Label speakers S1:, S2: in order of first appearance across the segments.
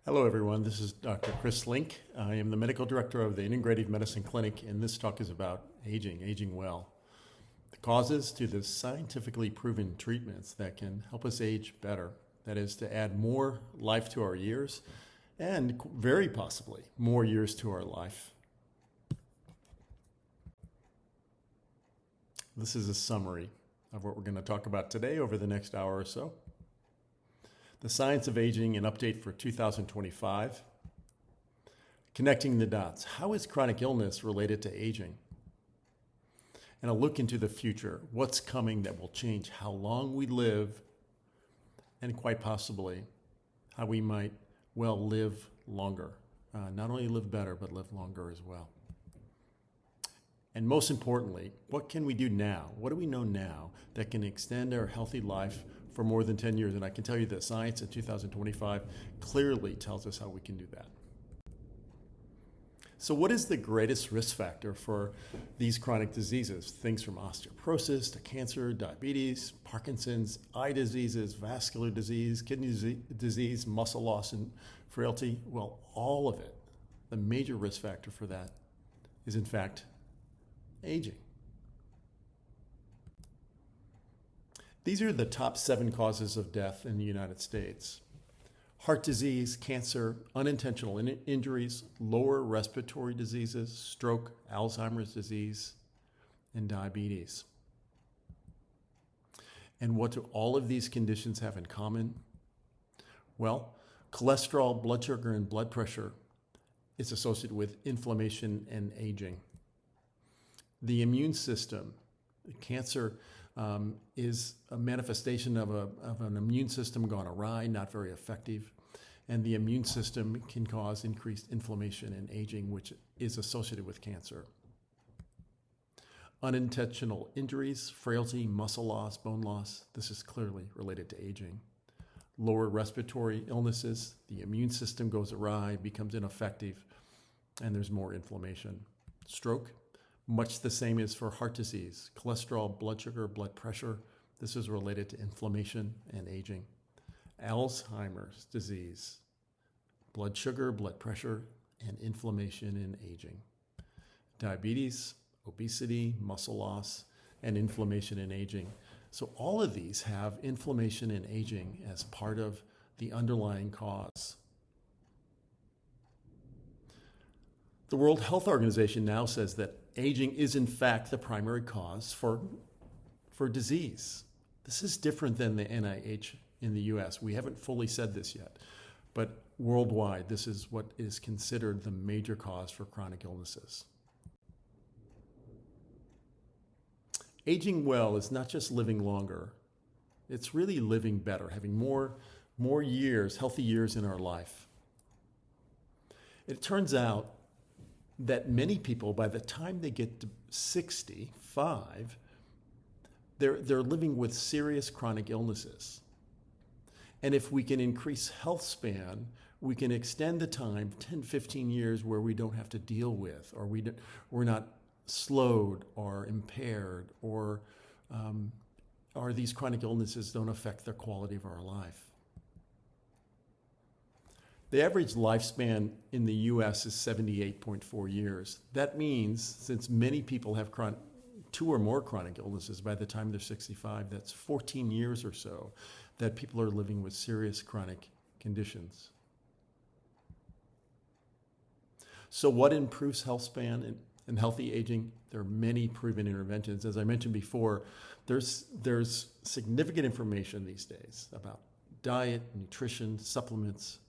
S1: Hello, everyone. This is Dr. Chris Link. I am the medical director of the Integrative Medicine Clinic, and this talk is about aging well. The causes to the scientifically proven treatments that can help us age better, that is, to add more life to our years and very possibly more years to our life. This is a summary of what we're going to talk about today over the next hour or so. The Science of Aging, an update for 2025. Connecting the dots. How is chronic illness related to aging? And a look into the future. What's coming that will change how long we live and quite possibly how we might well live longer. Not only live better, but live longer as well. And most importantly, what can we do now? What do we know now that can extend our healthy life for more than 10 years? And I can tell you that science in 2025 clearly tells us how we can do that. So what is the greatest risk factor for these chronic diseases? Things from osteoporosis to cancer, diabetes, Parkinson's, eye diseases, vascular disease, kidney disease, muscle loss and frailty. Well, all of it, the major risk factor for that is in fact aging. These are the top 7 causes of death in the United States. Heart disease, cancer, unintentional injuries, lower respiratory diseases, stroke, Alzheimer's disease, and diabetes. And what do all of these conditions have in common? Well, cholesterol, blood sugar, and blood pressure is associated with inflammation and aging. The immune system, cancer is a manifestation of an immune system gone awry, not very effective. And the immune system can cause increased inflammation and aging, which is associated with cancer. Unintentional injuries, frailty, muscle loss, bone loss, this is clearly related to aging. Lower respiratory illnesses, the immune system goes awry, becomes ineffective, and there's more inflammation. Stroke, much the same as for heart disease, cholesterol, blood sugar, blood pressure. This is related to inflammation and aging. Alzheimer's disease, blood sugar, blood pressure, and inflammation and aging. Diabetes, obesity, muscle loss, and inflammation and aging. So all of these have inflammation and aging as part of the underlying cause. The World Health Organization now says that aging is in fact the primary cause for disease. This is different than the NIH in the US. We haven't fully said this yet, but worldwide, this is what is considered the major cause for chronic illnesses. Aging well is not just living longer, it's really living better, having more years, healthy years in our life. It turns out that many people, by the time they get to 65, they're living with serious chronic illnesses. And if we can increase health span, we can extend the time 10, 15 years where we don't have to deal with, or we're not slowed or impaired, or these chronic illnesses don't affect the quality of our life. The average lifespan in the US is 78.4 years. That means, since many people have 2 or more chronic illnesses by the time they're 65, that's 14 years or so that people are living with serious chronic conditions. So what improves health span and healthy aging? There are many proven interventions. As I mentioned before, there's significant information these days about diet, nutrition, supplements,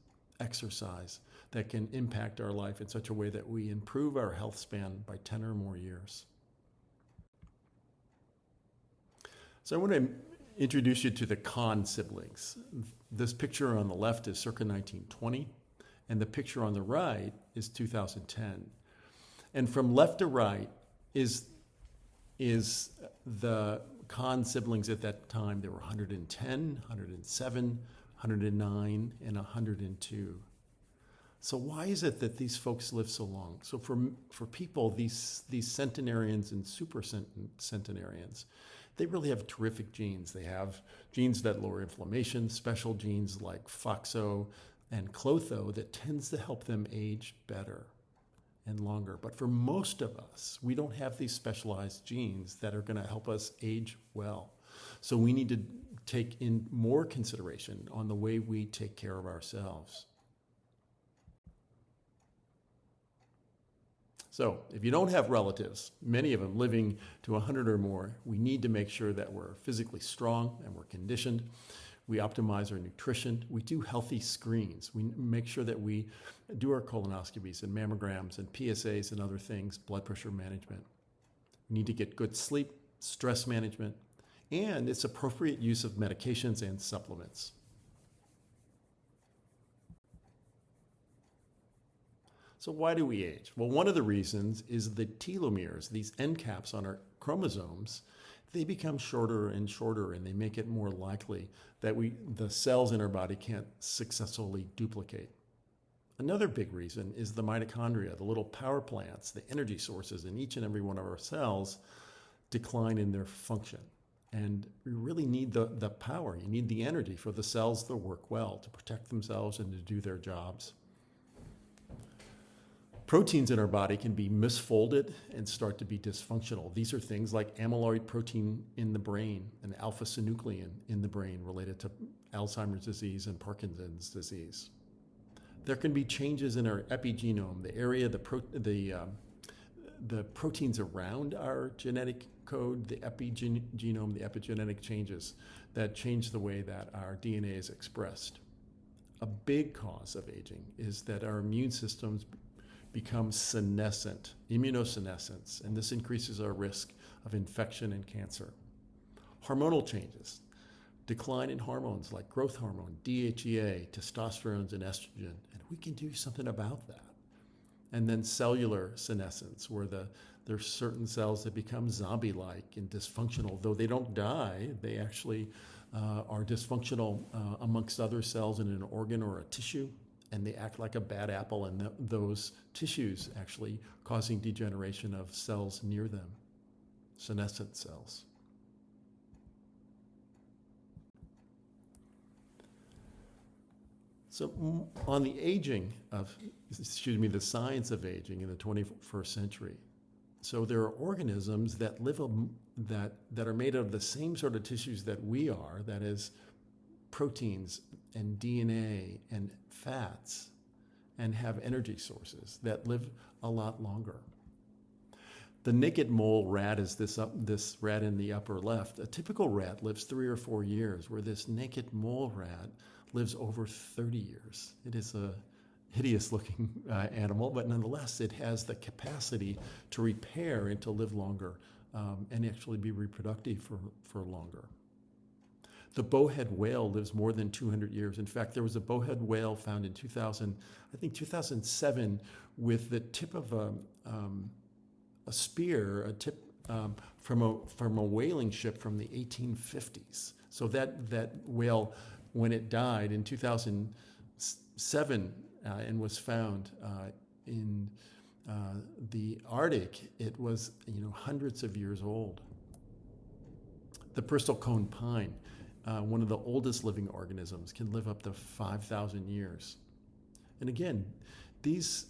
S1: exercise that can impact our life in such a way that we improve our health span by 10 or more years. So I want to introduce you to the Kahn siblings. This picture on the left is circa 1920, and the picture on the right is 2010. And from left to right is the Kahn siblings at that time. There were 110, 107, 109, and 102. So why is it that these folks live so long? So for people, these centenarians and super centenarians, they really have terrific genes. They have genes that lower inflammation, special genes like FOXO and clotho that tends to help them age better and longer. But for most of us, we don't have these specialized genes that are going to help us age well. So we need to take in more consideration on the way we take care of ourselves. So if you don't have relatives, many of them living to 100 or more, we need to make sure that we're physically strong and we're conditioned. We optimize our nutrition. We do healthy screens. We make sure that we do our colonoscopies and mammograms and PSAs and other things, blood pressure management. We need to get good sleep, stress management, and it's appropriate use of medications and supplements. So why do we age? Well, one of the reasons is the telomeres, these end caps on our chromosomes, they become shorter and shorter, and they make it more likely that the cells in our body can't successfully duplicate. Another big reason is the mitochondria, the little power plants, the energy sources in each and every one of our cells decline in their function. And you really need the power. You need the energy for the cells to work well, to protect themselves and to do their jobs. Proteins in our body can be misfolded and start to be dysfunctional. These are things like amyloid protein in the brain and alpha-synuclein in the brain related to Alzheimer's disease and Parkinson's disease. There can be changes in our epigenome, the area, the proteins around our genetic code, the epigenome, the epigenetic changes that change the way that our DNA is expressed. A big cause of aging is that our immune systems become senescent, immunosenescence, and this increases our risk of infection and cancer. Hormonal changes, decline in hormones like growth hormone, DHEA, testosterone, and estrogen, and we can do something about that. And then cellular senescence, where there's certain cells that become zombie-like and dysfunctional. Though they don't die, they actually are dysfunctional amongst other cells in an organ or a tissue, and they act like a bad apple, and those tissues actually causing degeneration of cells near them, senescent cells. So on the the science of aging in the 21st century. So there are organisms that live that are made of the same sort of tissues that we are, that is proteins and DNA and fats, and have energy sources that live a lot longer. The naked mole rat is this rat in the upper left. A typical rat lives 3 or 4 years, where this naked mole rat lives over 30 years. It is a hideous looking animal, but nonetheless it has the capacity to repair and to live longer and actually be reproductive for longer. The bowhead whale lives more than 200 years. In fact, there was a bowhead whale found in 2007, with the tip of a spear, from a whaling ship from the 1850s. So that whale, when it died in 2007 and was found in the Arctic, it was hundreds of years old. The bristol cone pine, one of the oldest living organisms, can live up to 5,000 years. And again, these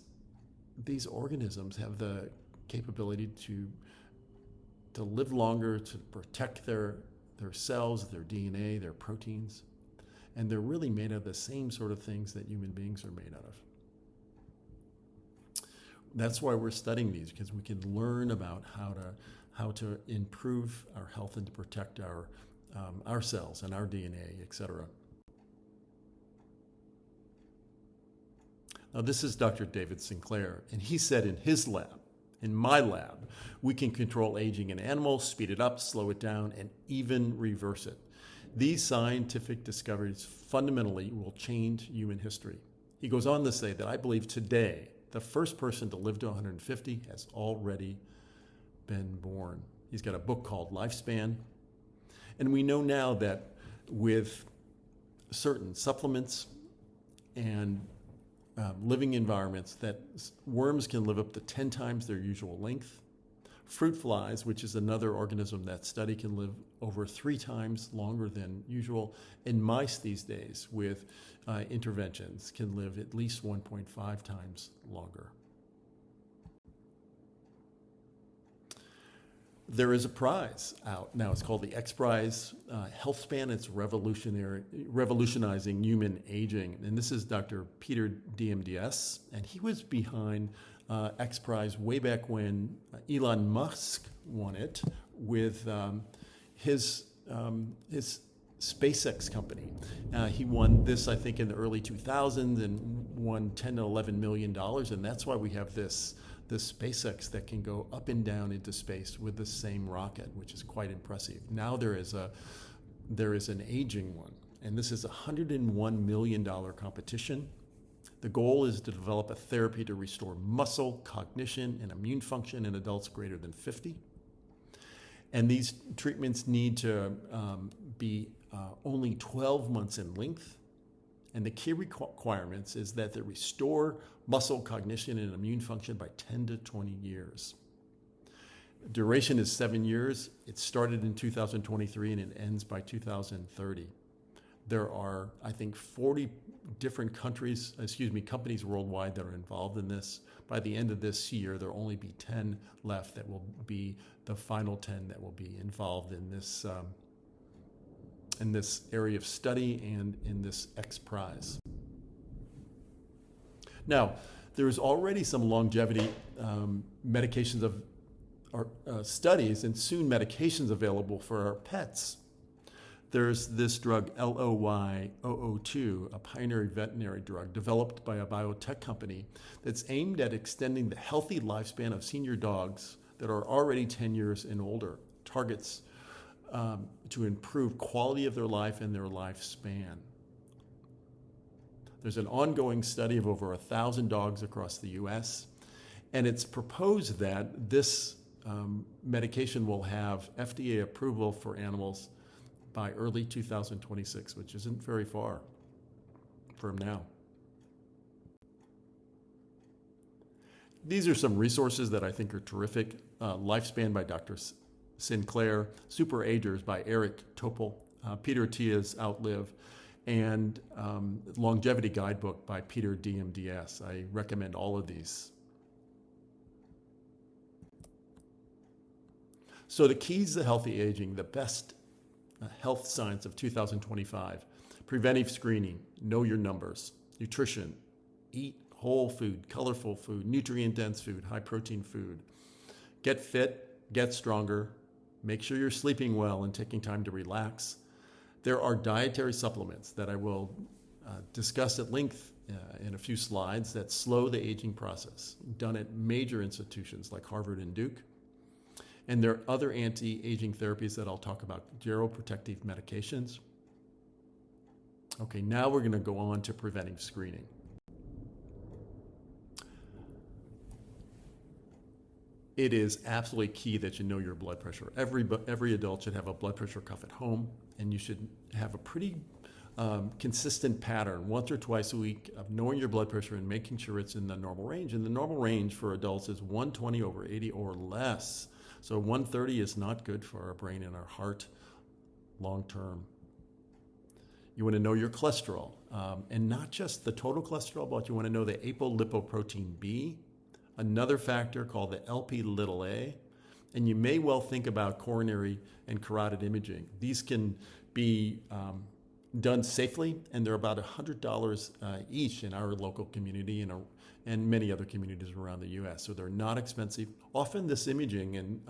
S1: organisms have the capability to live longer, to protect their cells, their DNA, their proteins, and they're really made of the same sort of things that human beings are made out of. That's why we're studying these, because we can learn about how to improve our health and to protect our cells and our DNA, etc. Now, this is Dr. David Sinclair, and he said in his lab, in my lab, we can control aging in animals, speed it up, slow it down, and even reverse it. These scientific discoveries fundamentally will change human history. He goes on to say that I believe today, the first person to live to 150 has already been born. He's got a book called Lifespan. And we know now that with certain supplements and living environments, that worms can live up to 10 times their usual length. Fruit flies, which is another organism that study can live over 3 times longer than usual. And mice these days with interventions can live at least 1.5 times longer. There is a prize out now. It's called the X Prize Health Span. It's revolutionizing human aging. And this is Dr. Peter DMDS, and he was behind X Prize way back when Elon Musk won it with his SpaceX company. He won this, I think, in the early 2000s and won $10 to $11 million, and that's why we have this SpaceX that can go up and down into space with the same rocket, which is quite impressive. Now there is an aging one, and this is a $101 million competition. The goal is to develop a therapy to restore muscle, cognition, and immune function in adults greater than 50. And these treatments need to be only 12 months in length. And the key requirements is that they restore muscle, cognition, and immune function by 10 to 20 years. Duration is 7 years. It started in 2023 and it ends by 2030. There are, I think, 40 different companies worldwide that are involved in this. By the end of this year, there will only be 10 left that will be the final 10 that will be involved in this area of study and in this X Prize. Now, there's already some longevity medications studies and soon medications available for our pets. There's this drug, LOY-002, a pioneer veterinary drug developed by a biotech company that's aimed at extending the healthy lifespan of senior dogs that are already 10 years and older. Targets to improve quality of their life and their lifespan. There's an ongoing study of over 1,000 dogs across the U.S., and it's proposed that this medication will have FDA approval for animals by early 2026, which isn't very far from now. These are some resources that I think are terrific. Lifespan by Dr. Sinclair, Super Agers by Eric Topol, Peter Tia's Outlive, and Longevity Guidebook by Peter DMDS. I recommend all of these. So the keys to healthy aging, the best health science of 2025, preventive screening, know your numbers, nutrition, eat whole food, colorful food, nutrient-dense food, high-protein food, get fit, get stronger, make sure you're sleeping well and taking time to relax. There are dietary supplements that I will discuss at length in a few slides that slow the aging process, done at major institutions like Harvard and Duke. And there are other anti-aging therapies that I'll talk about, geroprotective medications. Okay, now we're going to go on to preventive screening. It is absolutely key that you know your blood pressure. Every adult should have a blood pressure cuff at home, and you should have a pretty consistent pattern, once or twice a week, of knowing your blood pressure and making sure it's in the normal range. And the normal range for adults is 120/80 or less. So 130 is not good for our brain and our heart long term. You want to know your cholesterol, and not just the total cholesterol, but you want to know the apolipoprotein B, another factor called the Lp(a), and you may well think about coronary and carotid imaging. These can be done safely, and they're about $100 each in our local community and many other communities around the U.S. So they're not expensive. Often this imaging and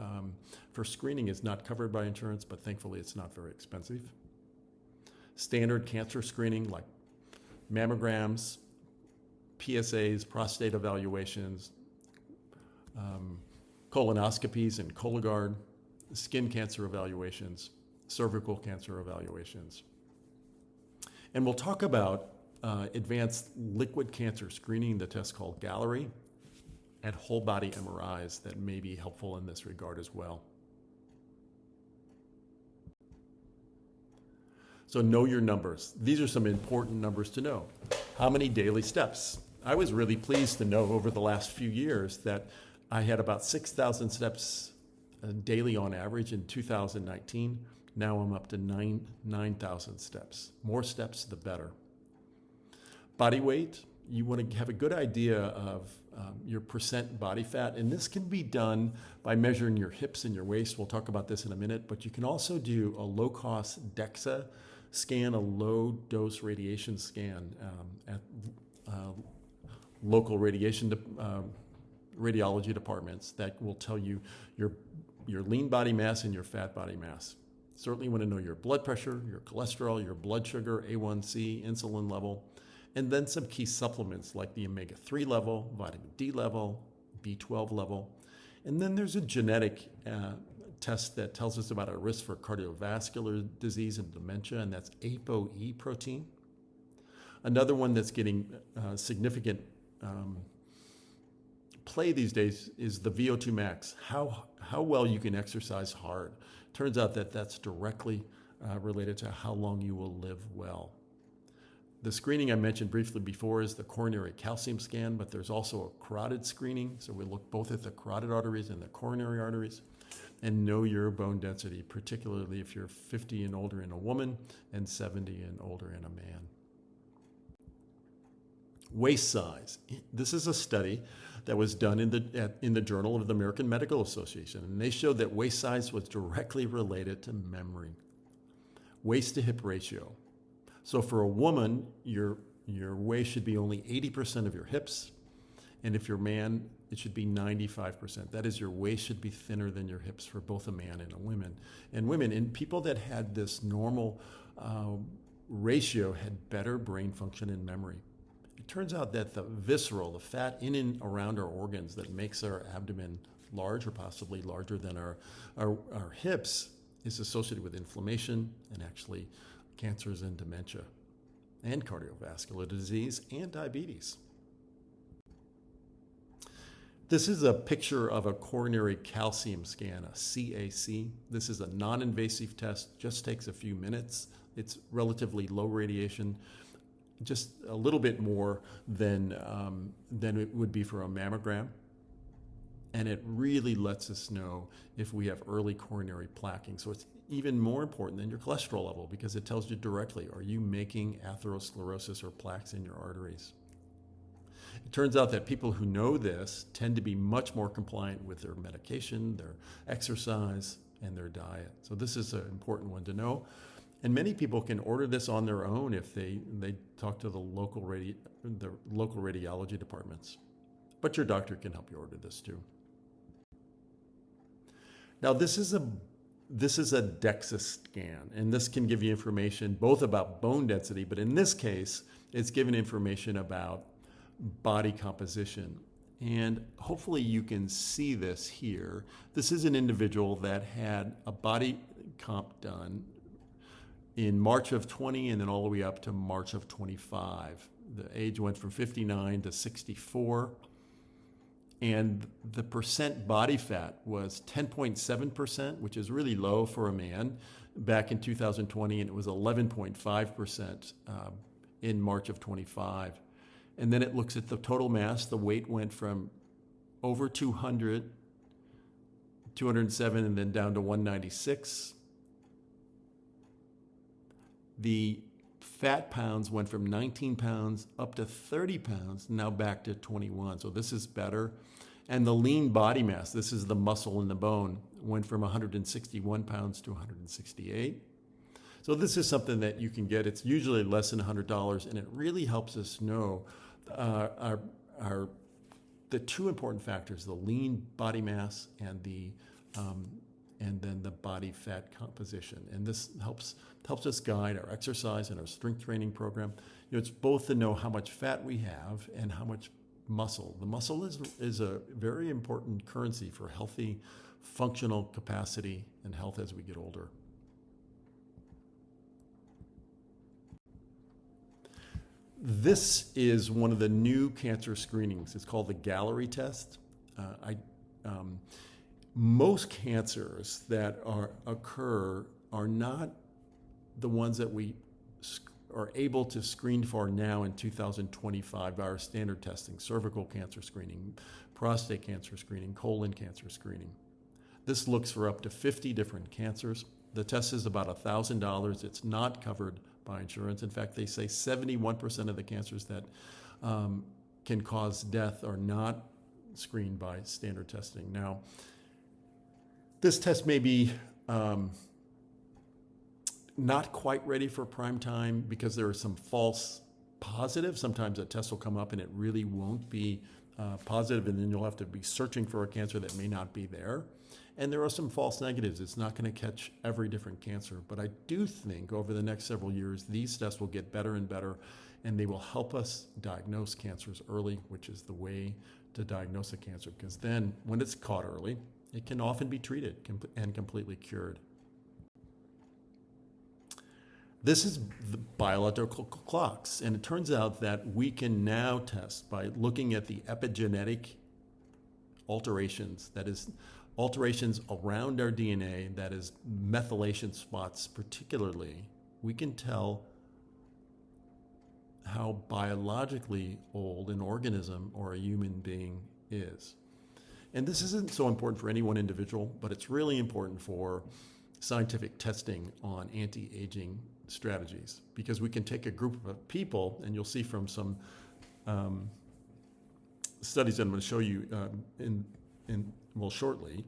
S1: for screening is not covered by insurance, but thankfully it's not very expensive. Standard cancer screening like mammograms, PSAs, prostate evaluations, colonoscopies and Cologuard, skin cancer evaluations, cervical cancer evaluations. And we'll talk about advanced liquid cancer screening, the test called Gallery, and whole body MRIs that may be helpful in this regard as well. So know your numbers. These are some important numbers to know. How many daily steps? I was really pleased to know over the last few years that I had about 6,000 steps daily on average in 2019. Now I'm up to 9,000 steps. More steps, the better. Body weight, you want to have a good idea of your percent body fat, and this can be done by measuring your hips and your waist. We'll talk about this in a minute, but you can also do a low-cost DEXA scan, a low-dose radiation scan at local radiology departments that will tell you your lean body mass and your fat body mass. Certainly want to know your blood pressure, your cholesterol, your blood sugar, A1C, insulin level, and then some key supplements like the omega-3 level, vitamin D level, B12 level. And then there's a genetic test that tells us about our risk for cardiovascular disease and dementia, and that's ApoE protein. Another one that's getting significant play these days is the VO2 max, how well you can exercise hard. Turns out that that's directly related to how long you will live well. The screening I mentioned briefly before is the coronary calcium scan, but there's also a carotid screening. So we look both at the carotid arteries and the coronary arteries and know your bone density, particularly if you're 50 and older in a woman and 70 and older in a man. Waist size. This is a study that was done in the Journal of the American Medical Association, and they showed that waist size was directly related to memory. Waist to hip ratio. So for a woman, your waist should be only 80% of your hips, and if you're a man, it should be 95%. That is, your waist should be thinner than your hips for both a man and a woman. And women, and people that had this normal ratio had better brain function and memory. It turns out that the visceral, the fat in and around our organs that makes our abdomen large or possibly larger than our hips is associated with inflammation and actually cancers and dementia and cardiovascular disease and diabetes. This is a picture of a coronary calcium scan, a CAC. This is a non-invasive test, just takes a few minutes. It's relatively low radiation, just a little bit more than it would be for a mammogram. And it really lets us know if we have early coronary plaquing. So it's even more important than your cholesterol level because it tells you directly, are you making atherosclerosis or plaques in your arteries? It turns out that people who know this tend to be much more compliant with their medication, their exercise, and their diet. So this is an important one to know. And many people can order this on their own if they talk to the local radiology departments. But your doctor can help you order this too. Now this is a DEXA scan, and this can give you information both about bone density, but in this case, it's giving information about body composition. And hopefully you can see this here. This is an individual that had a body comp done in March of 20 and then all the way up to March of 25. The age went from 59 to 64. And the percent body fat was 10.7%, which is really low for a man back in 2020, and it was 11.5% in March of 25. And then it looks at the total mass. The weight went from over 200, 207, and then down to 196. The fat pounds went from 19 pounds up to 30 pounds, now back to 21. So this is better. And the lean body mass, this is the muscle in the bone, went from 161 pounds to 168. So this is something that you can get. It's usually less than $100, and it really helps us know the two important factors: the lean body mass and then the body fat composition. And this helps us guide our exercise and our strength training program. You know, it's both to know how much fat we have and how much muscle. The muscle is a very important currency for healthy functional capacity and health as we get older. This is one of the new cancer screenings. It's called the Gallery test. Most cancers that occur are not the ones that we are able to screen for now in 2025 by our standard testing: cervical cancer screening, prostate cancer screening, colon cancer screening. This looks for up to 50 different cancers. The test is about $1,000. It's not covered by insurance. In fact, they say 71% of the cancers that can cause death are not screened by standard testing. Now, this test may be not quite ready for prime time because there are some false positives. Sometimes a test will come up and it really won't be positive, and then you'll have to be searching for a cancer that may not be there. And there are some false negatives. It's not going to catch every different cancer. But I do think over the next several years, these tests will get better and better, and they will help us diagnose cancers early, which is the way to diagnose a cancer. Because then, when it's caught early, it can often be treated and completely cured. This is the biological clocks, and it turns out that we can now test by looking at the epigenetic alterations, that is, alterations around our DNA, that is, methylation spots particularly. We can tell how biologically old an organism or a human being is. And this isn't so important for any one individual, but it's really important for scientific testing on anti-aging strategies, because we can take a group of people, and you'll see from some studies that I'm going to show you shortly,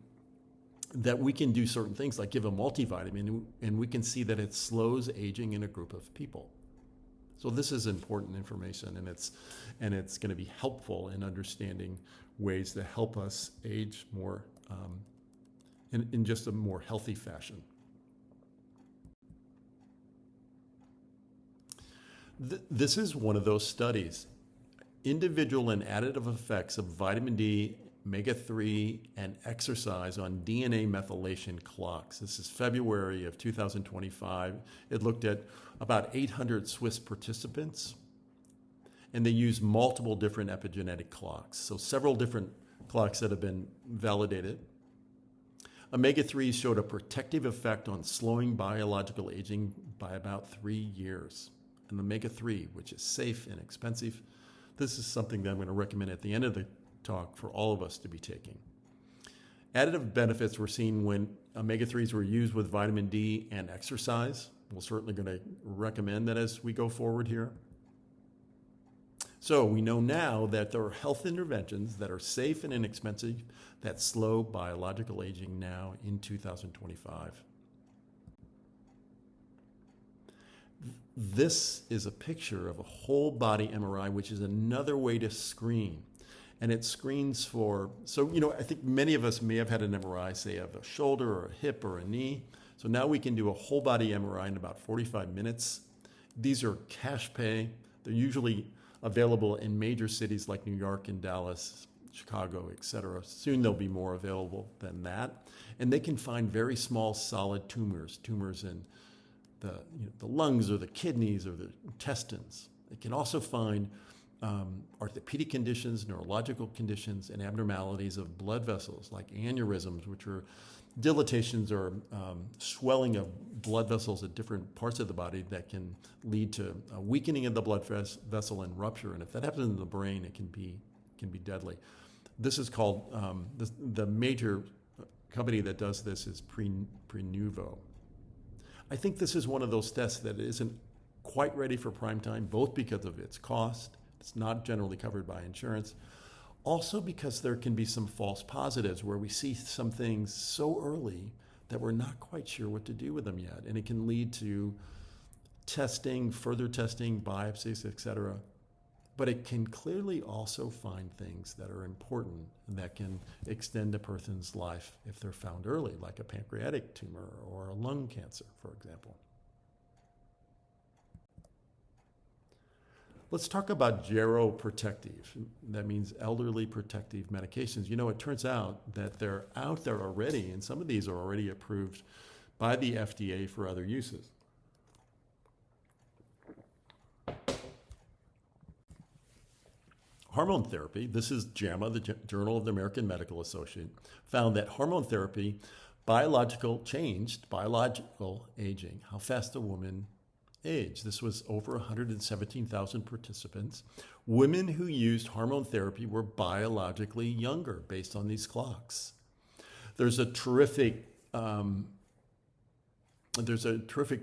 S1: that we can do certain things like give a multivitamin, and we can see that it slows aging in a group of people. So this is important information, and it's going to be helpful in understanding ways to help us age more in just a more healthy fashion. This is one of those studies. Individual and additive effects of vitamin D, omega-3, and exercise on DNA methylation clocks. This is February of 2025. It looked at about 800 Swiss participants, and they used multiple different epigenetic clocks, so several different clocks that have been validated. Omega-3 showed a protective effect on slowing biological aging by about 3 years. And omega-3, which is safe and expensive, this is something that I'm going to recommend at the end of the talk for all of us to be taking. Additive benefits were seen when omega-3s were used with vitamin D and exercise. We're certainly going to recommend that as we go forward here. So we know now that there are health interventions that are safe and inexpensive that slow biological aging now in 2025. This is a picture of a whole body MRI, which is another way to screen. And it screens for, so, I think many of us may have had an MRI, say of a shoulder or a hip or a knee. So now we can do a whole body MRI in about 45 minutes. These are cash pay. They're usually available in major cities like New York and Dallas, Chicago, etc. Soon they'll be more available than that. And they can find very small solid tumors in the lungs or the kidneys or the intestines. It can also find orthopedic conditions, neurological conditions, and abnormalities of blood vessels like aneurysms, which are dilatations or swelling of blood vessels at different parts of the body that can lead to a weakening of the blood vessel and rupture. And if that happens in the brain, it can be deadly. This is called, the major company that does this is Prenuvo. I think this is one of those tests that isn't quite ready for prime time, both because of its cost. It's not generally covered by insurance. Also because there can be some false positives where we see some things so early that we're not quite sure what to do with them yet. And it can lead to testing, further testing, biopsies, etc. But it can clearly also find things that are important and that can extend a person's life if they're found early, like a pancreatic tumor or a lung cancer, for example. Let's talk about geroprotective. That means elderly protective medications. It turns out that they're out there already, and some of these are already approved by the FDA for other uses. Hormone therapy, this is JAMA, the Journal of the American Medical Association, found that hormone therapy changed biological aging, how fast a woman aged. This was over 117,000 participants. Women who used hormone therapy were biologically younger based on these clocks. There's a terrific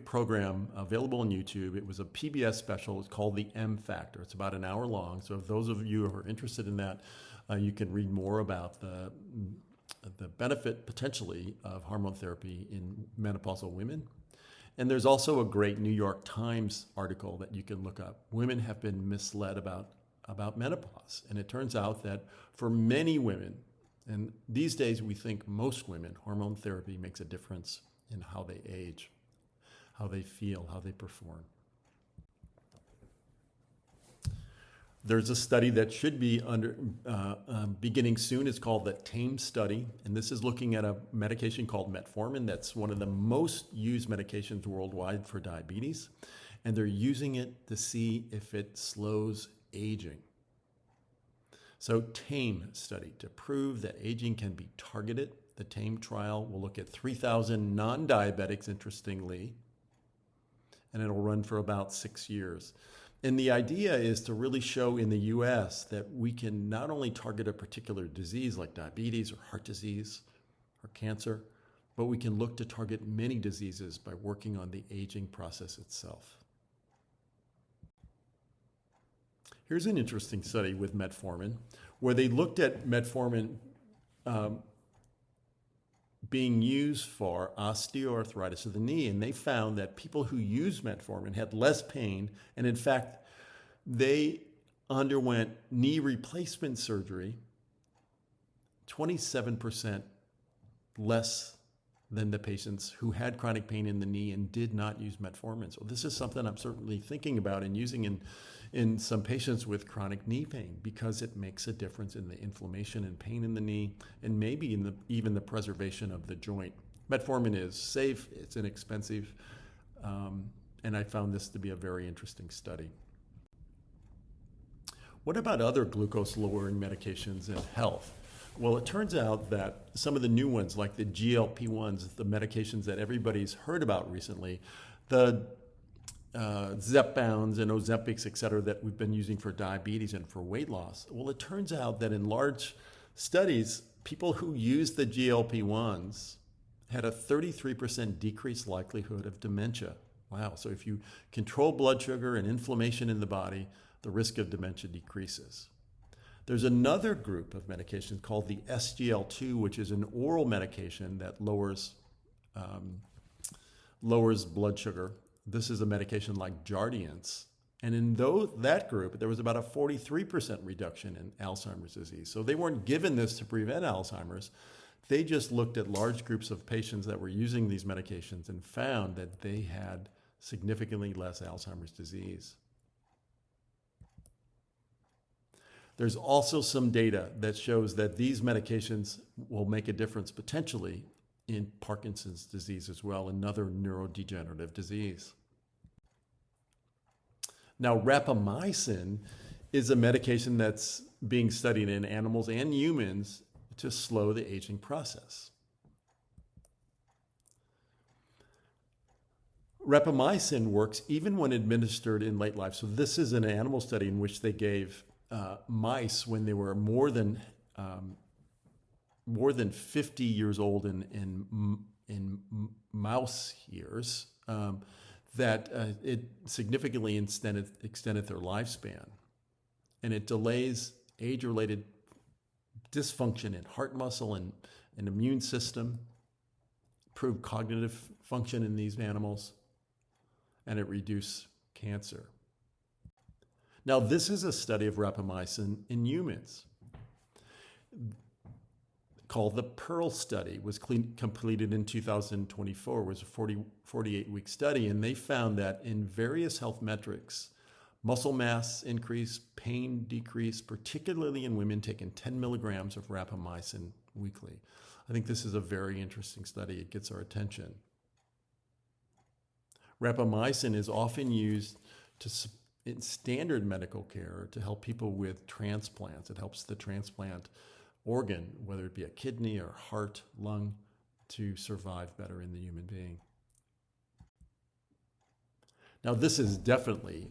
S1: program available on YouTube. It was a PBS special. It's called The M Factor. It's about an hour long. So if those of you who are interested in that, you can read more about the benefit potentially of hormone therapy in menopausal women. And there's also a great New York Times article that you can look up. Women have been misled about menopause. And it turns out that for many women, and these days we think most women, hormone therapy makes a difference in how they age, how they feel, how they perform. There's a study that should be beginning soon. It's called the TAME study, and this is looking at a medication called metformin. That's one of the most used medications worldwide for diabetes, and they're using it to see if it slows aging. So TAME study, to prove that aging can be targeted. The TAME trial will look at 3,000 non-diabetics, interestingly, and it'll run for about 6 years. And the idea is to really show in the US that we can not only target a particular disease like diabetes or heart disease or cancer, but we can look to target many diseases by working on the aging process itself. Here's an interesting study with metformin, where they looked at metformin being used for osteoarthritis of the knee, and they found that people who used metformin had less pain, and in fact, they underwent knee replacement surgery 27% less than the patients who had chronic pain in the knee and did not use metformin. So this is something I'm certainly thinking about and using in some patients with chronic knee pain, because it makes a difference in the inflammation and pain in the knee, and maybe in even the preservation of the joint. Metformin is safe, it's inexpensive, and I found this to be a very interesting study. What about other glucose-lowering medications in health? Well, it turns out that some of the new ones, like the GLP-1s, the medications that everybody's heard about recently, the Zepbounds and Ozempics, et cetera, that we've been using for diabetes and for weight loss. Well, it turns out that in large studies, people who used the GLP-1s had a 33% decreased likelihood of dementia. Wow. So if you control blood sugar and inflammation in the body, the risk of dementia decreases. There's another group of medications called the SGLT2, which is an oral medication that lowers blood sugar. This is a medication like Jardiance. And in that group, there was about a 43% reduction in Alzheimer's disease. So they weren't given this to prevent Alzheimer's. They just looked at large groups of patients that were using these medications and found that they had significantly less Alzheimer's disease. There's also some data that shows that these medications will make a difference potentially in Parkinson's disease as well, another neurodegenerative disease. Now, rapamycin is a medication that's being studied in animals and humans to slow the aging process. Rapamycin works even when administered in late life. So this is an animal study in which they gave mice when they were more than 50 years old in mouse years, that it significantly extended their lifespan. And it delays age-related dysfunction in heart muscle and immune system, improved cognitive function in these animals, and it reduced cancer. Now, this is a study of rapamycin in humans called the Pearl study. Was completed in 2024. It was a 48-week study, and they found that in various health metrics, muscle mass increase, pain decrease, particularly in women taking 10 milligrams of rapamycin weekly. I think this is a very interesting study. It gets our attention. Rapamycin is often used in standard medical care to help people with transplants. It helps the transplant organ, whether it be a kidney or heart, lung, to survive better in the human being. Now, this is definitely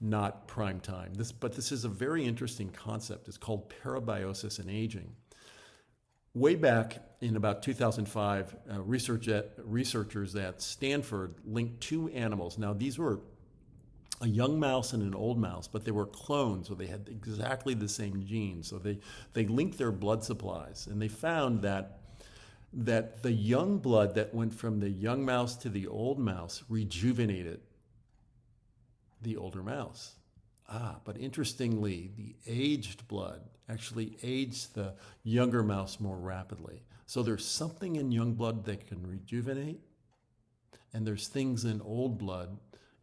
S1: not prime time, but this is a very interesting concept. It's called parabiosis in aging. Way back in about 2005, researchers at Stanford linked two animals. Now, these were a young mouse and an old mouse, but they were clones, so they had exactly the same genes. So they linked their blood supplies, and they found that the young blood that went from the young mouse to the old mouse rejuvenated the older mouse. But interestingly, the aged blood actually aged the younger mouse more rapidly. So there's something in young blood that can rejuvenate, and there's things in old blood,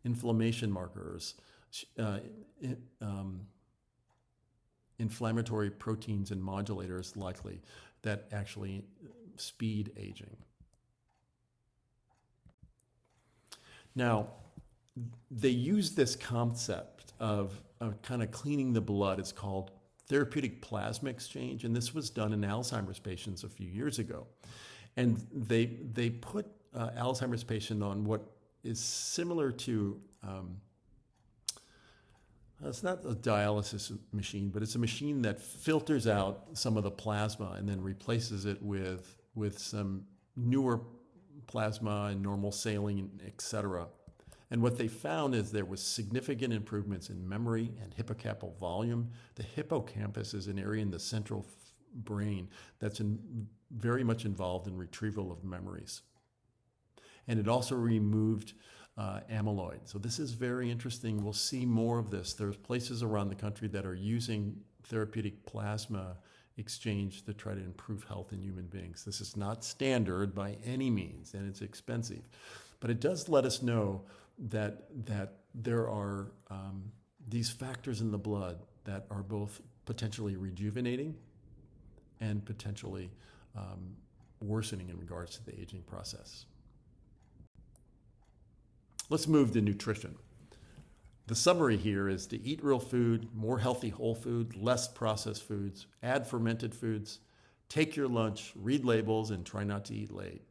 S1: inflammation markers, inflammatory proteins and modulators likely, that actually speed aging. Now, they use this concept of kind of cleaning the blood. It's called therapeutic plasma exchange, and this was done in Alzheimer's patients a few years ago. And they put Alzheimer's patient on what is similar to, it's not a dialysis machine, but it's a machine that filters out some of the plasma and then replaces it with some newer plasma and normal saline, etc. And what they found is there was significant improvements in memory and hippocampal volume. The hippocampus is an area in the central brain that's very much involved in retrieval of memories. And it also removed amyloid. So this is very interesting. We'll see more of this. There's places around the country that are using therapeutic plasma exchange to try to improve health in human beings. This is not standard by any means, and it's expensive. But it does let us know that there are these factors in the blood that are both potentially rejuvenating and potentially worsening in regards to the aging process. Let's move to nutrition. The summary here is to eat real food, more healthy whole food, less processed foods, add fermented foods, take your lunch, read labels, and try not to eat late.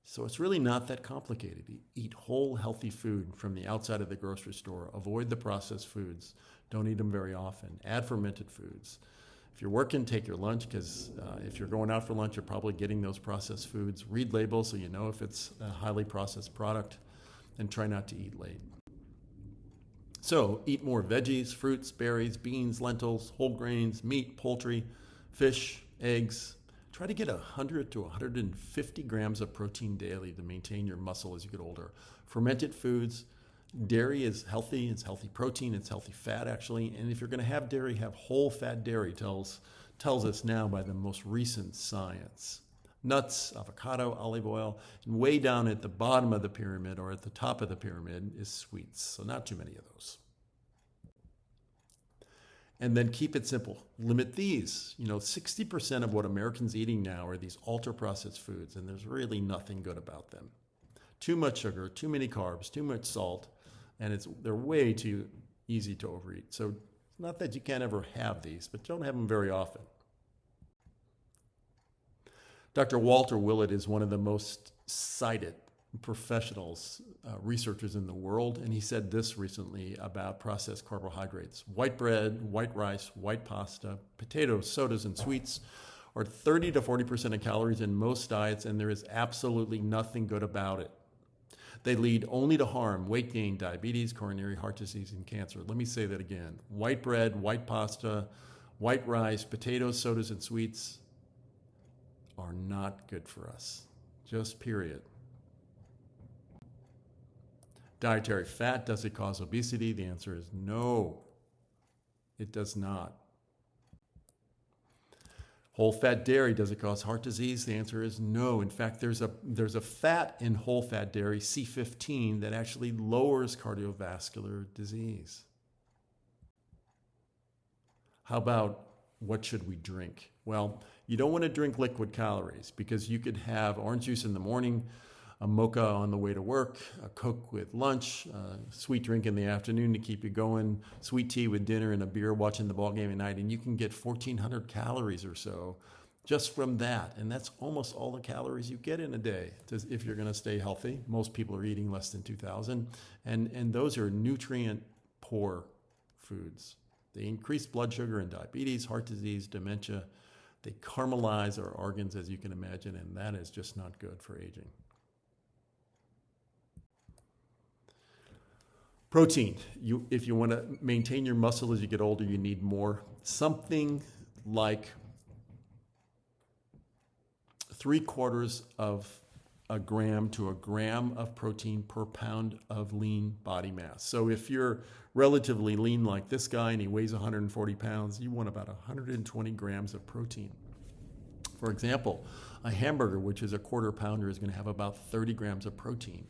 S1: So it's really not that complicated. Eat whole, healthy food from the outside of the grocery store. Avoid the processed foods. Don't eat them very often. Add fermented foods. If you're working, take your lunch, because if you're going out for lunch, you're probably getting those processed foods. Read labels so you know if it's a highly processed product, and try not to eat late. So eat more veggies, fruits, berries, beans, lentils, whole grains, meat, poultry, fish, eggs. Try to get 100 to 150 grams of protein daily to maintain your muscle as you get older. Fermented foods, dairy is healthy. It's healthy protein. It's healthy fat, actually. And if you're going to have dairy, have whole fat dairy, tells us now by the most recent science. Nuts, avocado, olive oil, and way down at the bottom of the pyramid or at the top of the pyramid is sweets. So not too many of those. And then keep it simple. Limit these. 60% of what Americans are eating now are these ultra-processed foods, and there's really nothing good about them. Too much sugar, too many carbs, too much salt, and they're way too easy to overeat. So it's not that you can't ever have these, but don't have them very often. Dr. Walter Willett is one of the most cited professionals, researchers in the world, and he said this recently about processed carbohydrates. White bread, white rice, white pasta, potatoes, sodas, and sweets are 30 to 40% of calories in most diets, and there is absolutely nothing good about it. They lead only to harm, weight gain, diabetes, coronary heart disease, and cancer. Let me say that again. White bread, white pasta, white rice, potatoes, sodas, and sweets are not good for us. Just period. Dietary fat, does it cause obesity? The answer is no, it does not. Whole fat dairy, does it cause heart disease? The answer is no. In fact, there's a fat in whole fat dairy, C15, that actually lowers cardiovascular disease. How about what should we drink? Well, you don't want to drink liquid calories, because you could have orange juice in the morning, a mocha on the way to work, a Coke with lunch, a sweet drink in the afternoon to keep you going, sweet tea with dinner, and a beer watching the ball game at night, and you can get 1,400 calories or so just from that. And that's almost all the calories you get in a day if you're going to stay healthy. Most people are eating less than 2,000, and those are nutrient-poor foods. They increase blood sugar and diabetes, heart disease, dementia. They caramelize our organs, as you can imagine, and that is just not good for aging. Protein. If you want to maintain your muscle as you get older, you need more. Something like 3/4 of a gram to a gram of protein per pound of lean body mass. So if you're relatively lean like this guy and he weighs 140 pounds, you want about 120 grams of protein. For example, a hamburger, which is a 1/4 pounder, is going to have about 30 grams of protein.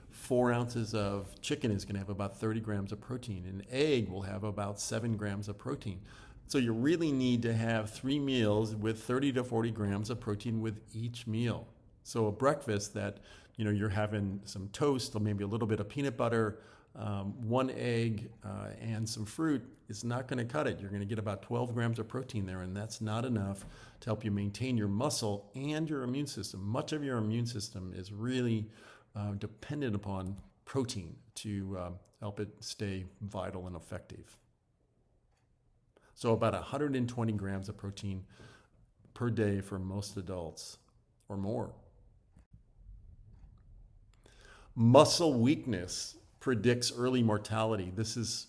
S1: 4 ounces of chicken is going to have about 30 grams of protein. An egg will have about 7 grams of protein. So you really need to have 3 meals with 30 to 40 grams of protein with each meal. So a breakfast that, you're having some toast or maybe a little bit of peanut butter, 1 egg, and some fruit is not going to cut it. You're going to get about 12 grams of protein there, and that's not enough to help you maintain your muscle and your immune system. Much of your immune system is really dependent upon protein to help it stay vital and effective. So about 120 grams of protein per day for most adults or more. Muscle weakness predicts early mortality. This is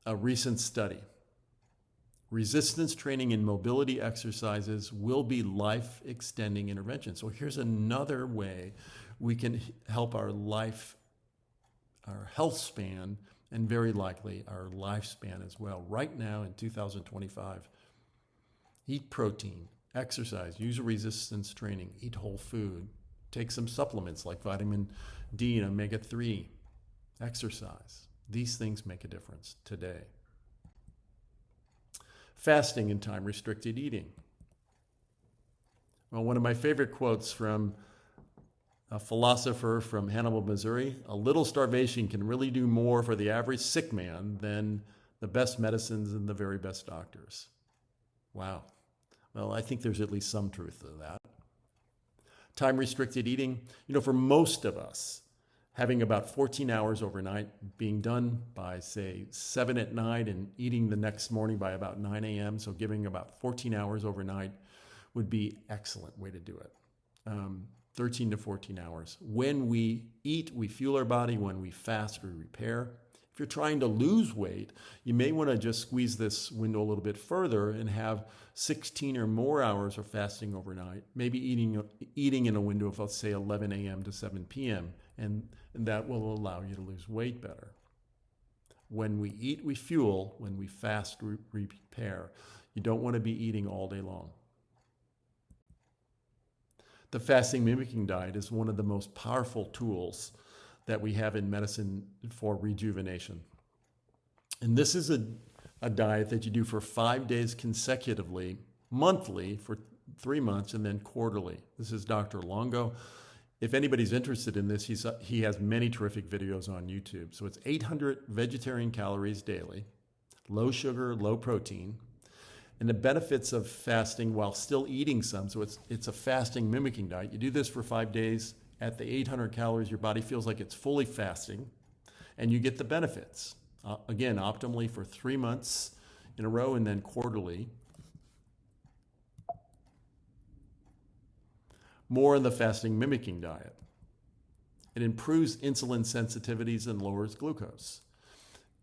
S1: a recent study. Resistance training and mobility exercises will be life-extending interventions. So here's another way we can help our health span, and very likely our lifespan as well. Right now in 2025, eat protein, exercise, use resistance training, eat whole food, take some supplements like vitamin D and omega-3, exercise. These things make a difference today. Fasting and time-restricted eating. Well, one of my favorite quotes from a philosopher from Hannibal, Missouri: "A little starvation can really do more for the average sick man than the best medicines and the very best doctors." Wow. Well, I think there's at least some truth to that. Time-restricted eating, for most of us, having about 14 hours overnight, being done by, say, 7 at night and eating the next morning by about 9 a.m., so giving about 14 hours overnight would be excellent way to do it. 13 to 14 hours. When we eat, we fuel our body. When we fast, we repair. If you're trying to lose weight, you may want to just squeeze this window a little bit further and have 16 or more hours of fasting overnight, maybe eating in a window of, let's say, 11 a.m. to 7 p.m., and that will allow you to lose weight better. When we eat, we fuel. When we fast, we repair. You don't want to be eating all day long. The fasting mimicking diet is one of the most powerful tools that we have in medicine for rejuvenation. And this is a diet that you do for 5 days consecutively, monthly for 3 months, and then quarterly. This is Dr. Longo. If anybody's interested in this, he has many terrific videos on YouTube. So it's 800 vegetarian calories daily, low sugar, low protein, and the benefits of fasting while still eating some. So it's a fasting mimicking diet. You do this for 5 days. At the 800 calories, your body feels like it's fully fasting, and you get the benefits. Again, optimally for 3 months in a row, and then quarterly. More on the fasting mimicking diet. It improves insulin sensitivities and lowers glucose.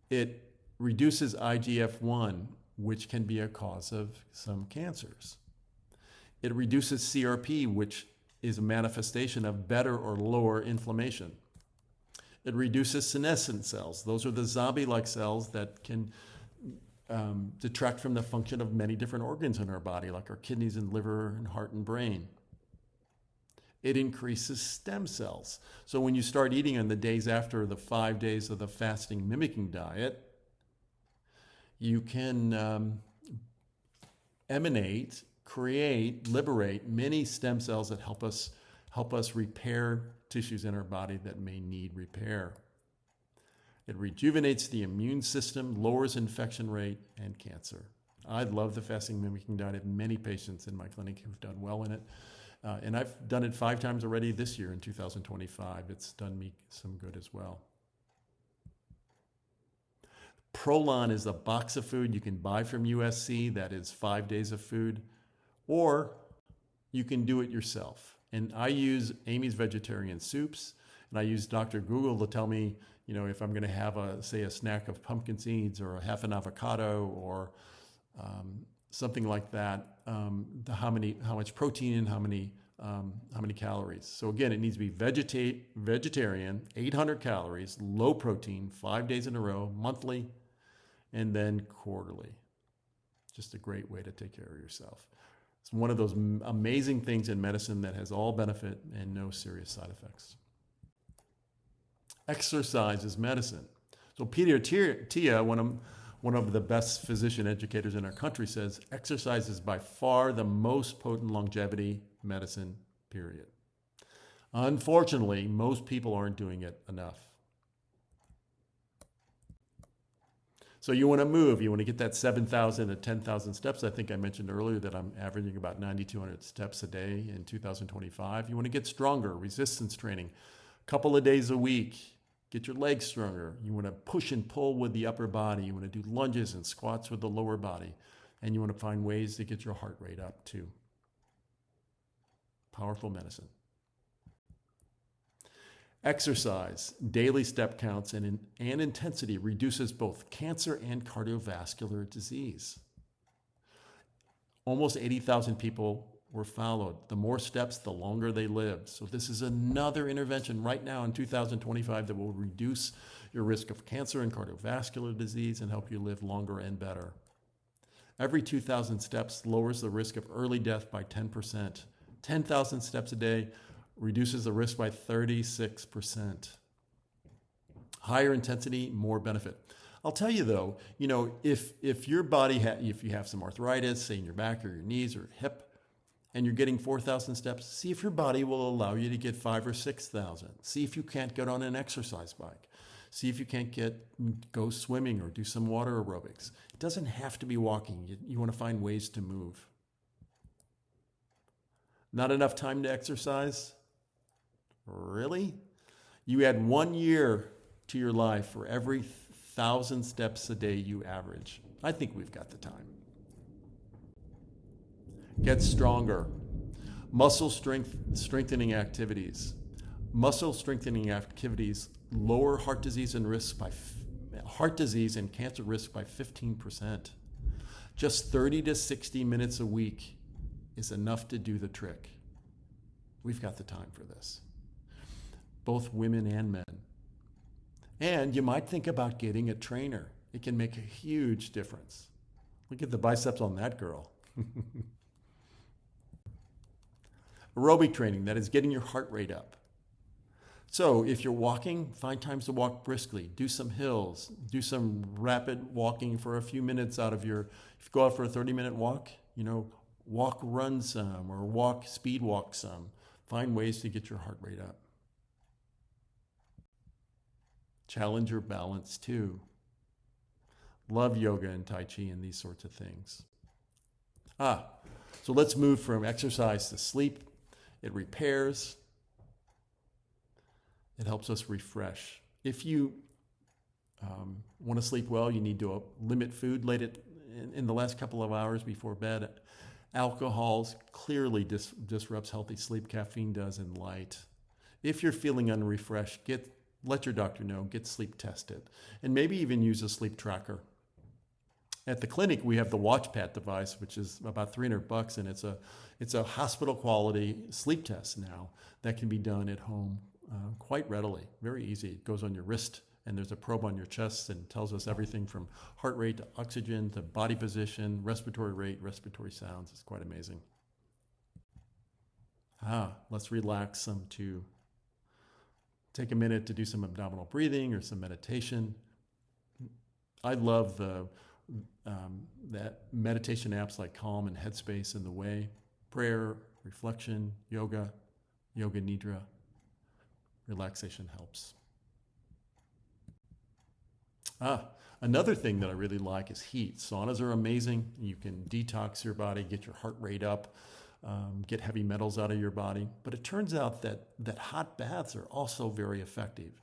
S1: It reduces IGF-1, which can be a cause of some cancers. It reduces CRP, which is a manifestation of better or lower inflammation. It reduces senescent cells. Those are the zombie-like cells that can detract from the function of many different organs in our body, like our kidneys and liver and heart and brain. It increases stem cells. So when you start eating on the days after the 5 days of the fasting mimicking diet, you can liberate many stem cells that help us repair tissues in our body that may need repair. It rejuvenates the immune system, lowers infection rate, and cancer. I love the fasting mimicking diet. I have many patients in my clinic who've done well in it. And I've done it 5 times already this year in 2025. It's done me some good as well. Prolon is a box of food you can buy from USC that is 5 days of food. or you can do it yourself. And I use Amy's Vegetarian Soups, and I use Dr. Google to tell me, if I'm going to have a snack of pumpkin seeds or a half an avocado or something like that, how much protein, how many calories. So again, it needs to be vegetarian, 800 calories, low protein, 5 days in a row, monthly, and then quarterly. Just a great way to take care of yourself. It's one of those amazing things in medicine that has all benefit and no serious side effects. Exercise is medicine. So Peter Tia, one of the best physician educators in our country, says exercise is by far the most potent longevity medicine, period. Unfortunately, most people aren't doing it enough. So you want to move, you want to get that 7,000 to 10,000 steps. I think I mentioned earlier that I'm averaging about 9,200 steps a day in 2025. You want to get stronger, resistance training, a couple of days a week, get your legs stronger. You want to push and pull with the upper body. You want to do lunges and squats with the lower body. And you want to find ways to get your heart rate up too. Powerful medicine. Exercise, daily step counts, and intensity reduces both cancer and cardiovascular disease. Almost 80,000 people were followed. The more steps, the longer they lived. So this is another intervention right now in 2025 that will reduce your risk of cancer and cardiovascular disease and help you live longer and better. Every 2,000 steps lowers the risk of early death by 10%. 10,000 steps a day reduces the risk by 36%. Higher intensity, more benefit. I'll tell you though, if your body, if you have some arthritis, say in your back or your knees or hip, and you're getting 4,000 steps, see if your body will allow you to get 5,000 or 6,000. See if you can't get on an exercise bike. See if you can't go swimming or do some water aerobics. It doesn't have to be walking. You want to find ways to move. Not enough time to exercise? Really? You add 1 year to your life for every 1,000 steps a day you average. I think we've got the time. Get stronger. Muscle strengthening activities. Muscle strengthening activities lower heart disease and cancer risk by 15%. Just 30 to 60 minutes a week is enough to do the trick. We've got the time for this. Both women and men. And you might think about getting a trainer. It can make a huge difference. Look at the biceps on that girl. Aerobic training, that is getting your heart rate up. So if you're walking, find times to walk briskly. Do some hills. Do some rapid walking for a few minutes if you go out for a 30-minute walk, run some or speed walk some. Find ways to get your heart rate up. Challenge your balance too. Love yoga and Tai Chi and these sorts of things. So let's move from exercise to sleep. It repairs. It helps us refresh. If you want to sleep well, you need to limit food in the last couple of hours before bed. Alcohol clearly disrupts healthy sleep. Caffeine does in light. If you're feeling unrefreshed, let your doctor know. Get sleep tested. And maybe even use a sleep tracker. At the clinic, we have the WatchPat device, which is about $300, and it's a hospital quality sleep test now that can be done at home quite readily, very easy. It goes on your wrist, and there's a probe on your chest and tells us everything from heart rate to oxygen to body position, respiratory rate, respiratory sounds. It's quite amazing. Let's relax some too. Take a minute to do some abdominal breathing or some meditation. I love that meditation apps like Calm and Headspace and The Way, prayer, reflection, yoga nidra. Relaxation helps. Another thing that I really like is heat. Saunas are amazing. You can detox your body, get your heart rate up, get heavy metals out of your body. But it turns out that hot baths are also very effective.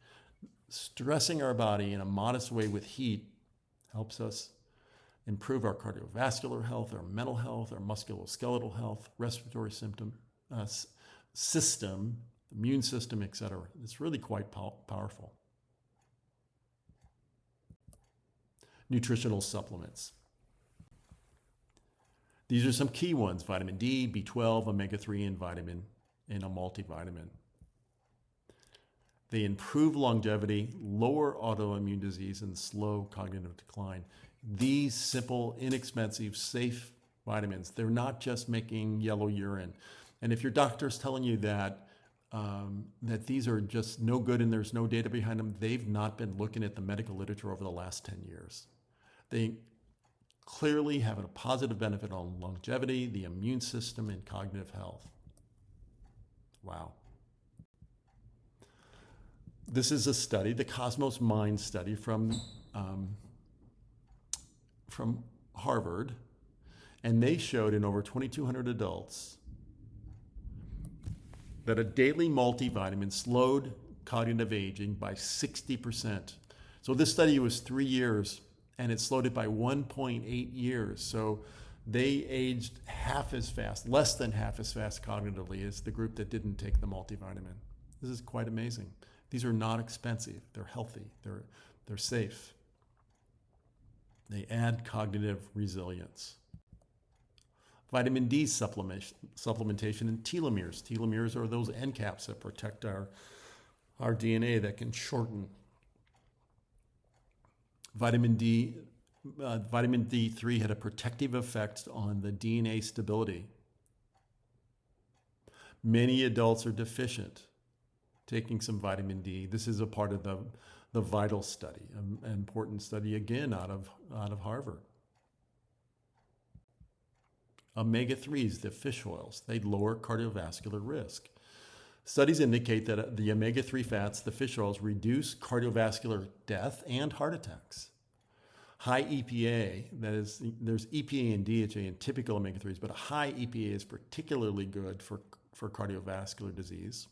S1: Stressing our body in a modest way with heat helps us. improve our cardiovascular health, our mental health, our musculoskeletal health, respiratory system, immune system, etc. It's really quite powerful. Nutritional supplements. These are some key ones: vitamin D, B12, omega-3, and vitamin in a multivitamin. They improve longevity, lower autoimmune disease, and slow cognitive decline. These simple, inexpensive, safe vitamins, they're not just making yellow urine. And if your doctor's telling you that these are just no good and there's no data behind them, they've not been looking at the medical literature over the last 10 years. They clearly have a positive benefit on longevity, the immune system, and cognitive health. Wow. This is a study, the Cosmos Mind study from Harvard, and they showed in over 2,200 adults that a daily multivitamin slowed cognitive aging by 60%. So this study was 3 years, and it slowed it by 1.8 years. So they aged half as fast, less than half as fast cognitively as the group that didn't take the multivitamin. This is quite amazing. These are not expensive. They're healthy. They're safe. They add cognitive resilience. Vitamin D supplementation and telomeres. Telomeres are those end caps that protect our DNA that can shorten. Vitamin D3 had a protective effect on the DNA stability. Many adults are deficient taking some vitamin D. This is a part of the VITAL study, an important study again out of Harvard. Omega-3s, the fish oils, they lower cardiovascular risk. Studies indicate that the omega-3 fats, the fish oils, reduce cardiovascular death and heart attacks. High EPA, that is, there's EPA and DHA in typical omega-3s, but a high EPA is particularly good for cardiovascular disease.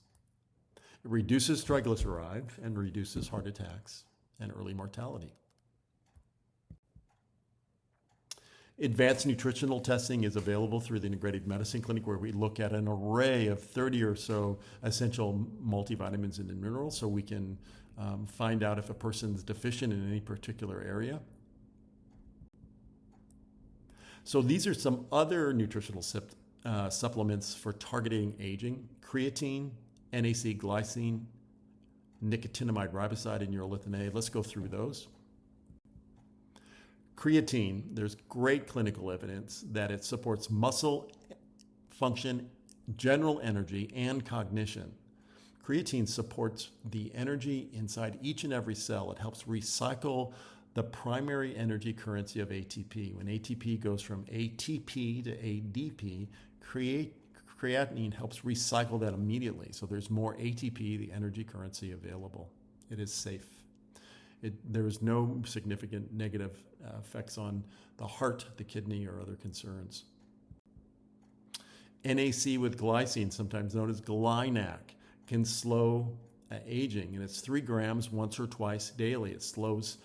S1: It reduces triglyceride and reduces heart attacks and early mortality. Advanced nutritional testing is available through the Integrated Medicine Clinic, where we look at an array of 30 or so essential multivitamins and minerals, so we can find out if a person's deficient in any particular area. So these are some other nutritional supplements for targeting aging: creatine, NAC glycine, nicotinamide riboside, and urolithin A. Let's go through those. Creatine, there's great clinical evidence that it supports muscle function, general energy, and cognition. Creatine supports the energy inside each and every cell. It helps recycle the primary energy currency of ATP. When ATP goes from ATP to ADP, creatinine helps recycle that immediately. So there's more ATP, the energy currency, available. It is safe. There's no significant negative effects on the heart, the kidney, or other concerns. NAC with glycine, sometimes known as Glynac, can slow aging, and it's 3 grams once or twice daily. It slows.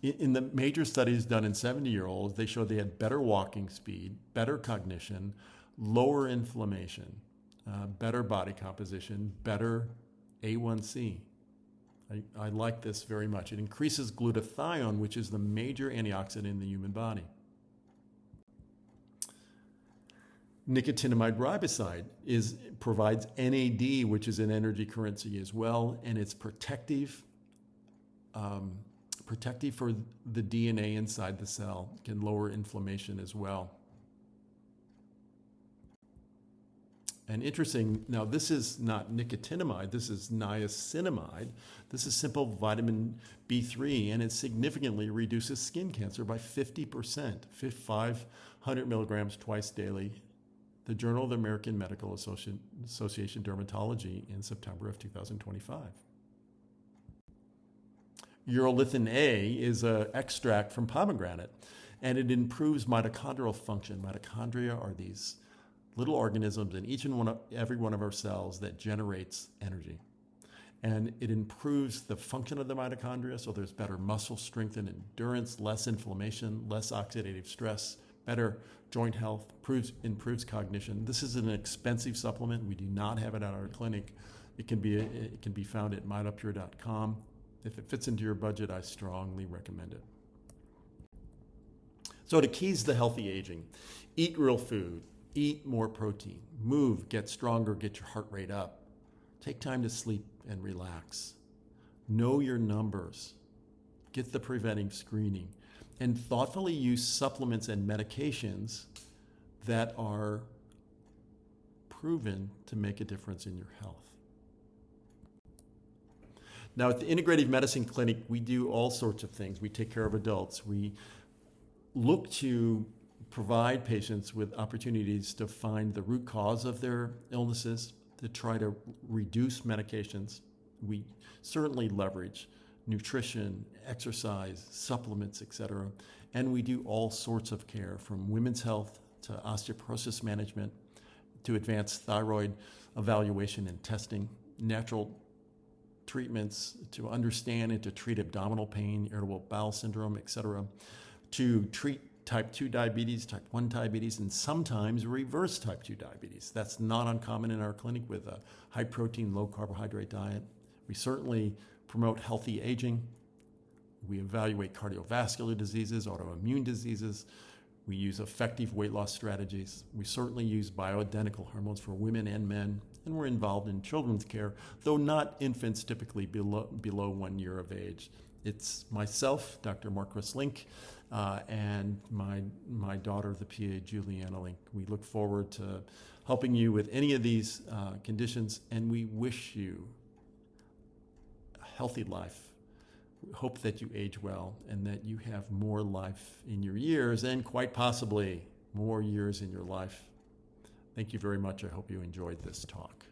S1: In the major studies done in 70-year-olds, they showed they had better walking speed, better cognition, lower inflammation, better body composition, better A1C. I like this very much. It increases glutathione, which is the major antioxidant in the human body. Nicotinamide riboside provides NAD, which is an energy currency as well, and it's protective for the DNA inside the cell. It can lower inflammation as well. And interesting, now this is not nicotinamide, this is niacinamide. This is simple vitamin B3, and it significantly reduces skin cancer by 50%, 500 milligrams twice daily. The Journal of the American Medical Association Dermatology in September of 2025. Urolithin A is an extract from pomegranate, and it improves mitochondrial function. Mitochondria are these little organisms in each and every one of our cells that generates energy. And it improves the function of the mitochondria, so there's better muscle strength and endurance, less inflammation, less oxidative stress, better joint health, improves cognition. This is an expensive supplement. We do not have it at our clinic. It can be found at mitopure.com. If it fits into your budget, I strongly recommend it. So to keys to healthy aging, eat real food, eat more protein, move, get stronger, get your heart rate up. Take time to sleep and relax. Know your numbers. Get the preventive screening. And thoughtfully use supplements and medications that are proven to make a difference in your health. Now, at the Integrative Medicine Clinic, we do all sorts of things. We take care of adults. We look to provide patients with opportunities to find the root cause of their illnesses, to try to reduce medications. We certainly leverage nutrition, exercise, supplements, etc. And we do all sorts of care, from women's health to osteoporosis management to advanced thyroid evaluation and testing, natural treatments to understand and to treat abdominal pain, irritable bowel syndrome, etc., to treat type 2 diabetes, type 1 diabetes, and sometimes reverse type 2 diabetes. That's not uncommon in our clinic with a high protein, low carbohydrate diet. We certainly promote healthy aging. We evaluate cardiovascular diseases, autoimmune diseases. We use effective weight loss strategies. We certainly use bioidentical hormones for women and men, and we're involved in children's care, though not infants typically below 1 year of age. It's myself, Dr. Marcus Link, and my daughter, the PA, Juliana Link. We look forward to helping you with any of these conditions, and we wish you a healthy life. We hope that you age well and that you have more life in your years, and quite possibly more years in your life. Thank you very much. I hope you enjoyed this talk.